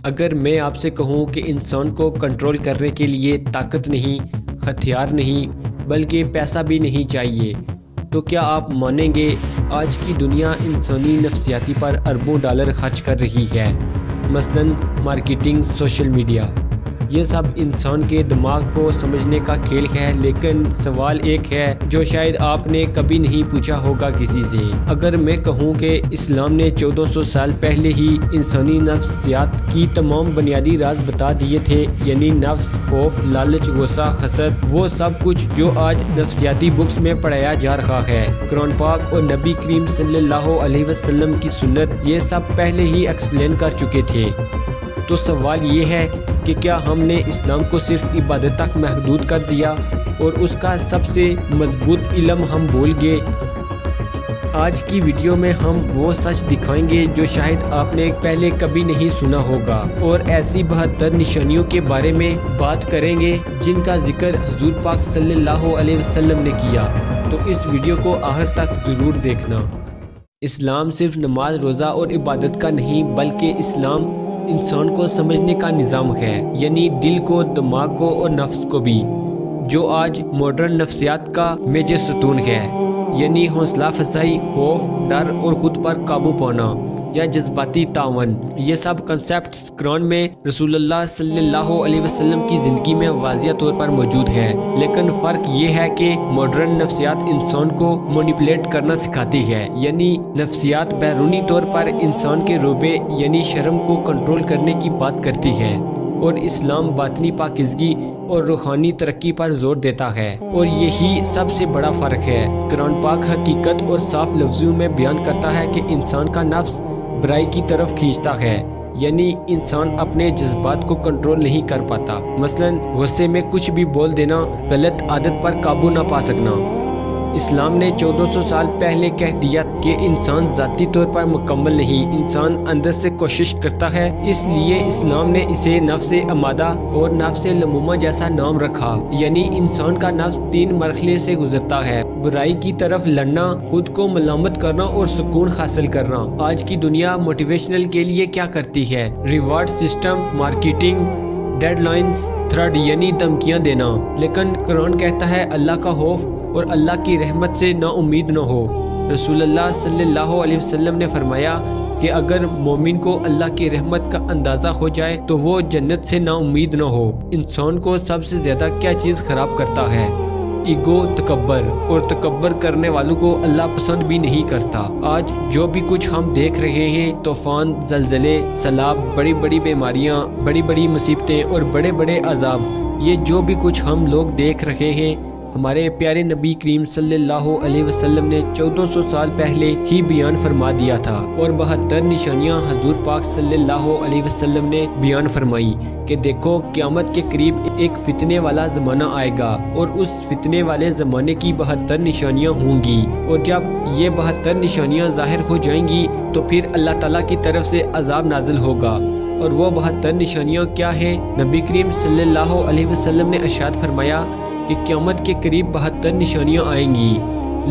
اگر میں آپ سے کہوں کہ انسان کو کنٹرول کرنے کے لیے طاقت نہیں، ہتھیار نہیں، بلکہ پیسہ بھی نہیں چاہیے، تو کیا آپ مانیں گے؟ آج کی دنیا انسانی نفسیاتی پر اربوں ڈالر خرچ کر رہی ہے، مثلاً مارکیٹنگ، سوشل میڈیا۔ یہ سب انسان کے دماغ کو سمجھنے کا کھیل ہے، لیکن سوال ایک ہے جو شاید آپ نے کبھی نہیں پوچھا ہوگا کسی سے۔ اگر میں کہوں کہ اسلام نے 1400 سال پہلے ہی انسانی نفسیات کی تمام بنیادی راز بتا دیے تھے، یعنی نفس، خوف، لالچ، غصہ، حسد، وہ سب کچھ جو آج نفسیاتی بکس میں پڑھایا جا رہا ہے، قرآن پاک اور نبی کریم صلی اللہ علیہ وسلم کی سنت یہ سب پہلے ہی ایکسپلین کر چکے تھے۔ تو سوال یہ ہے کہ کیا ہم نے اسلام کو صرف عبادت تک محدود کر دیا اور اس کا سب سے مضبوط علم ہم بھول گئے؟ آج کی ویڈیو میں ہم وہ سچ دکھائیں گے جو شاید آپ نے پہلے کبھی نہیں سنا ہوگا، اور ایسی 72 نشانیوں کے بارے میں بات کریں گے جن کا ذکر حضور پاک صلی اللہ علیہ وسلم نے کیا۔ تو اس ویڈیو کو آخر تک ضرور دیکھنا۔ اسلام صرف نماز، روزہ اور عبادت کا نہیں، بلکہ اسلام انسان کو سمجھنے کا نظام ہے، یعنی دل کو، دماغ کو اور نفس کو بھی، جو آج ماڈرن نفسیات کا میجر ستون ہے، یعنی حوصلہ افزائی، خوف، ڈر اور خود پر قابو پانا یا جذباتی تعاون۔ یہ سب کنسیپٹس قرآن میں رسول اللہ صلی اللہ علیہ وسلم کی زندگی میں واضح طور پر موجود ہے، لیکن فرق یہ ہے کہ ماڈرن نفسیات انسان کو مینیپولیٹ کرنا سکھاتی ہے، یعنی نفسیات بیرونی طور پر انسان کے روبے یعنی شرم کو کنٹرول کرنے کی بات کرتی ہے، اور اسلام باطنی پاکیزگی اور روحانی ترقی پر زور دیتا ہے۔ اور یہی سب سے بڑا فرق ہے۔ قرآن پاک حقیقت اور صاف لفظوں میں بیان کرتا ہے کہ انسان کا نفس برائی کی طرف کھینچتا ہے، یعنی انسان اپنے جذبات کو کنٹرول نہیں کر پاتا، مثلاً غصے میں کچھ بھی بول دینا، غلط عادت پر قابو نہ پا سکنا۔ اسلام نے 1400 سال پہلے کہہ دیا کہ انسان ذاتی طور پر مکمل نہیں، انسان اندر سے کوشش کرتا ہے، اس لیے اسلام نے اسے نفس امادہ اور نفس لمومہ جیسا نام رکھا، یعنی انسان کا نفس 3 مرحلے سے گزرتا ہے: برائی کی طرف لڑنا، خود کو ملامت کرنا اور سکون حاصل کرنا۔ آج کی دنیا موٹیویشنل کے لیے کیا کرتی ہے؟ Reward system, marketing, deadlines, threat یعنی دھمکیاں دینا، لیکن قرآن کہتا ہے اللہ کا خوف اور اللہ کی رحمت سے نا امید نہ ہو۔ رسول اللہ صلی اللہ علیہ وسلم نے فرمایا کہ اگر مومن کو اللہ کی رحمت کا اندازہ ہو جائے تو وہ جنت سے نا امید نہ ہو۔ انسان کو سب سے زیادہ کیا چیز خراب کرتا ہے؟ ایگو، تکبر، اور تکبر کرنے والوں کو اللہ پسند بھی نہیں کرتا۔ آج جو بھی کچھ ہم دیکھ رہے ہیں، طوفان، زلزلے، سیلاب، بڑی بڑی بیماریاں، بڑی بڑی مصیبتیں اور بڑے بڑے عذاب، یہ جو بھی کچھ ہم لوگ دیکھ رہے ہیں، ہمارے پیارے نبی کریم صلی اللہ علیہ وسلم نے 1400 سال پہلے ہی بیان فرما دیا تھا، اور 72 نشانیاں حضور پاک صلی اللہ علیہ وسلم نے بیان فرمائی کہ دیکھو قیامت کے قریب ایک فتنے والا زمانہ آئے گا، اور اس فتنے والے زمانے کی 72 نشانیاں ہوں گی، اور جب یہ 72 نشانیاں ظاہر ہو جائیں گی تو پھر اللہ تعالیٰ کی طرف سے عذاب نازل ہوگا۔ اور وہ 72 نشانیاں کیا ہیں؟ نبی کریم صلی اللہ علیہ وسلم نے ارشاد فرمایا کہ قیامت کے قریب 72 نشانیاں آئیں گی،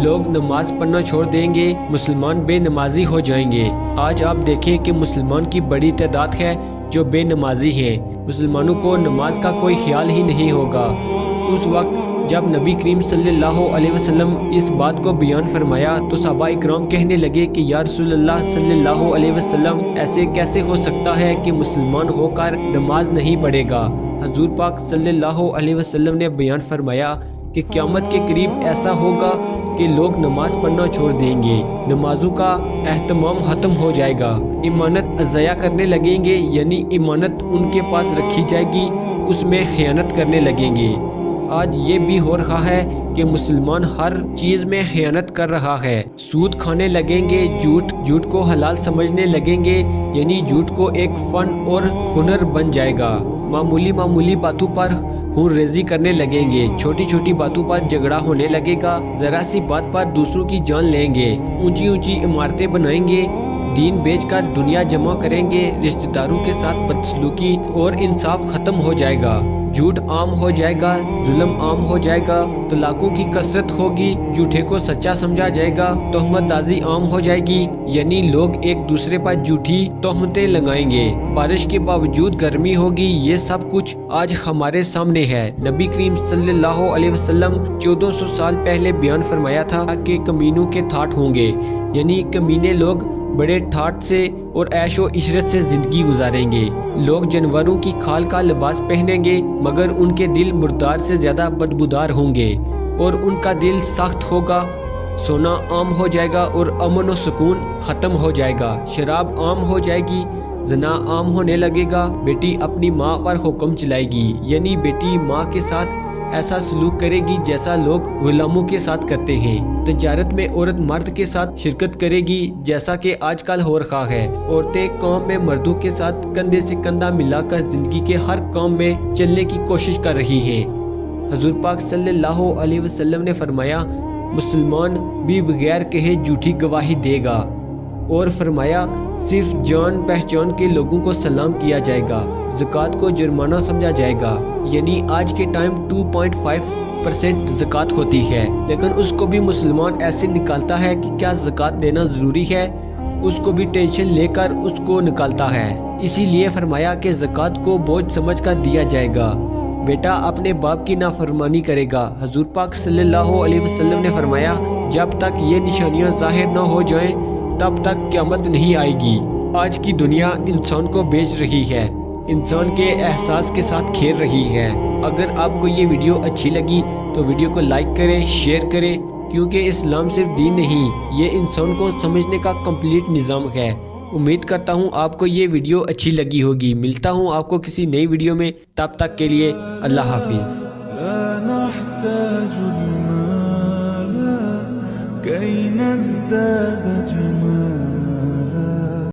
لوگ نماز پڑھنا چھوڑ دیں گے، مسلمان بے نمازی ہو جائیں گے۔ آج آپ دیکھیں کہ مسلمان کی بڑی تعداد ہے جو بے نمازی ہیں، مسلمانوں کو نماز کا کوئی خیال ہی نہیں ہوگا۔ اس وقت جب نبی کریم صلی اللہ علیہ وسلم اس بات کو بیان فرمایا تو صحابہ اکرام کہنے لگے کہ یا رسول اللہ صلی اللہ علیہ وسلم، ایسے کیسے ہو سکتا ہے کہ مسلمان ہو کر نماز نہیں پڑھے گا؟ حضور پاک صلی اللہ علیہ وسلم نے بیان فرمایا کہ قیامت کے قریب ایسا ہوگا کہ لوگ نماز پڑھنا چھوڑ دیں گے، نمازوں کا اہتمام ختم ہو جائے گا، امانت ضائع کرنے لگیں گے، یعنی امانت ان کے پاس رکھی جائے گی، اس میں خیانت کرنے لگیں گے۔ آج یہ بھی ہو رہا ہے کہ مسلمان ہر چیز میں خیانت کر رہا ہے، سود کھانے لگیں گے، جھوٹ کو حلال سمجھنے لگیں گے، یعنی جھوٹ کو ایک فن اور ہنر بن جائے گا، معمولی باتوں پر خون ریزی کرنے لگیں گے، چھوٹی چھوٹی باتوں پر جھگڑا ہونے لگے گا، ذرا سی بات پر دوسروں کی جان لیں گے، اونچی عمارتیں بنائیں گے، دین بیچ کر دنیا جمع کریں گے، رشتہ داروں کے ساتھ بدسلوکی اور انصاف ختم ہو جائے گا، جھوٹ عام ہو جائے گا، ظلم عام ہو جائے گا، طلاقوں کی کثرت ہوگی، جھوٹے کو سچا سمجھا جائے گا، تہمت بازی عام ہو جائے گی، یعنی لوگ ایک دوسرے پر جھوٹی تہمتیں لگائیں گے، بارش کے باوجود گرمی ہوگی۔ یہ سب کچھ آج ہمارے سامنے ہے۔ نبی کریم صلی اللہ علیہ وسلم 1400 سال پہلے بیان فرمایا تھا کہ کمینوں کے ٹھاٹ ہوں گے، یعنی کمینے لوگ بڑے ٹھاٹ سے اور عیش و عشرت سے زندگی گزاریں گے۔ لوگ جانوروں کی کھال کا لباس پہنیں گے مگر ان کے دل مردار سے زیادہ بدبودار ہوں گے اور ان کا دل سخت ہوگا۔ سونا عام ہو جائے گا اور امن و سکون ختم ہو جائے گا، شراب عام ہو جائے گی، زنا عام ہونے لگے گا، بیٹی اپنی ماں پر حکم چلائے گی، یعنی بیٹی ماں کے ساتھ ایسا سلوک کرے گی جیسا لوگ غلاموں کے ساتھ کرتے ہیں۔ تجارت میں عورت مرد کے ساتھ شرکت کرے گی جیسا کہ آج کل ہو رہا ہے۔ عورتیں کام میں مردوں کے ساتھ کندھے سے کندھا ملا کر زندگی کے ہر کام میں چلنے کی کوشش کر رہی ہیں۔ حضور پاک صلی اللہ علیہ وسلم نے فرمایا مسلمان بھی بغیر کہے جھوٹی گواہی دے گا، اور فرمایا صرف جان پہچان کے لوگوں کو سلام کیا جائے گا، زکوٰۃ کو جرمانہ سمجھا جائے گا، یعنی آج کے ٹائم 2.5% زکوٰۃ ہوتی ہے، لیکن اس کو بھی مسلمان ایسے نکالتا ہے کہ کیا زکوٰۃ دینا ضروری ہے، اس کو بھی ٹینشن لے کر اس کو نکالتا ہے۔ اسی لیے فرمایا کہ زکوٰۃ کو بوجھ سمجھ کر دیا جائے گا، بیٹا اپنے باپ کی نافرمانی کرے گا۔ حضور پاک صلی اللہ علیہ وسلم نے فرمایا جب تک یہ نشانیاں ظاہر نہ ہو جائیں تب تک قیامت نہیں آئے گی۔ آج کی دنیا انسان کو بیچ رہی ہے، انسان کے احساس کے ساتھ کھیل رہی ہے۔ اگر آپ کو یہ ویڈیو اچھی لگی تو ویڈیو کو لائک کریں، شیئر کریں، کیونکہ اسلام صرف دین نہیں، یہ انسان کو سمجھنے کا کمپلیٹ نظام ہے۔ امید کرتا ہوں آپ کو یہ ویڈیو اچھی لگی ہوگی۔ ملتا ہوں آپ کو کسی نئی ویڈیو میں، تب تک کے لیے اللہ حافظ۔ كي نزداد جمالا